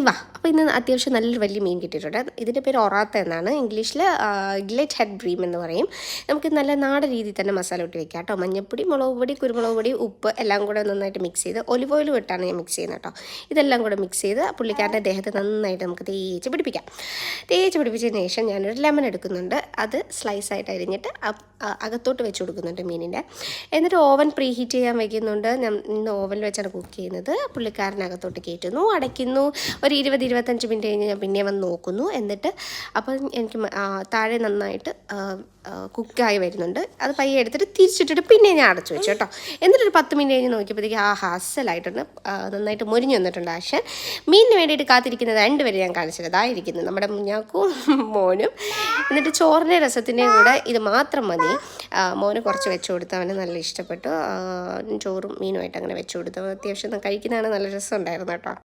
വാ അപ്പോൾ ഇന്ന് അത്യാവശ്യം നല്ലൊരു വലിയ മീൻ കിട്ടിയിട്ടുണ്ട്. ഇതിൻ്റെ പേര് ഒറാത്ത എന്നാണ്. ഇംഗ്ലീഷിൽ ഗില്ലറ്റ് ഹെഡ് ബ്രീം എന്ന് പറയും. നമുക്ക് നല്ല നാടൻ രീതിയിൽ തന്നെ മസാല ഇട്ട് വെക്കാം കേട്ടോ. മഞ്ഞൾപ്പൊടി, മുളക് പൊടി, കുരുമുളക് പൊടി, ഉപ്പ് എല്ലാം കൂടെ നന്നായിട്ട് മിക്സ് ചെയ്ത്, ഒലിവ് ഓയിൽ ഇട്ടാണ് ഞാൻ മിക്സ് ചെയ്യുന്നത് കേട്ടോ. ഇതെല്ലാം കൂടെ മിക്സ് ചെയ്ത് പുള്ളിക്കാരൻ്റെ ദേഹത്ത് നന്നായിട്ട് നമുക്ക് തേച്ച് പിടിപ്പിക്കാം. തേച്ച് പിടിപ്പിച്ചതിന് ശേഷം ഞാനൊരു ലെമൺ എടുക്കുന്നുണ്ട്. അത് സ്ലൈസായിട്ട് അരിഞ്ഞിട്ട് അകത്തോട്ട് വെച്ച് കൊടുക്കുന്നുണ്ട് മീനിൻ്റെ. എന്നിട്ട് ഓവൻ പ്രീ ഹീറ്റ് ചെയ്യാൻ വയ്ക്കുന്നുണ്ട്. ഞാൻ ഇന്ന് ഓവനിൽ വെച്ചാണ് കുക്ക് ചെയ്യുന്നത്. പുള്ളിക്കാരനകത്തോട്ട് കയറ്റുന്നു, അടയ്ക്കുന്നു. ഒരു 20-25 മിനിറ്റ് കഴിഞ്ഞ് ഞാൻ പിന്നെ വന്ന് നോക്കുന്നു. എന്നിട്ട് അപ്പം എനിക്ക് താഴെ നന്നായിട്ട് കുക്കായി വരുന്നുണ്ട്. അത് പയ്യെ എടുത്തിട്ട് തിരിച്ചിട്ടിട്ട് പിന്നെ ഞാൻ അടച്ചു വെച്ചു കേട്ടോ. എന്നിട്ടൊരു 10 മിനിറ്റ് കഴിഞ്ഞ് നോക്കിയപ്പോഴത്തേക്ക് അസലായിട്ടുണ്ട്, നന്നായിട്ട് മുരിഞ്ഞു വന്നിട്ടുണ്ട്. പക്ഷേ മീനിന് വേണ്ടിയിട്ട് കാത്തിരിക്കുന്നത് രണ്ടുപേരും ഞാൻ കാണിച്ചത് അതായിരിക്കുന്നത് നമ്മുടെ മുഞ്ഞാക്കും മോനും. എന്നിട്ട് ചോറിൻ്റെ രസത്തിൻ്റെയും കൂടെ ഇത് മാത്രം മതി. മോന് കുറച്ച് വെച്ച് കൊടുത്ത് അവന് നല്ല ഇഷ്ടപ്പെട്ടു. ചോറും മീനുമായിട്ട് അങ്ങനെ വെച്ച് കൊടുത്തു. അത്യാവശ്യം കഴിക്കുന്നതാണ്, നല്ല രസം ഉണ്ടായിരുന്നു കേട്ടോ.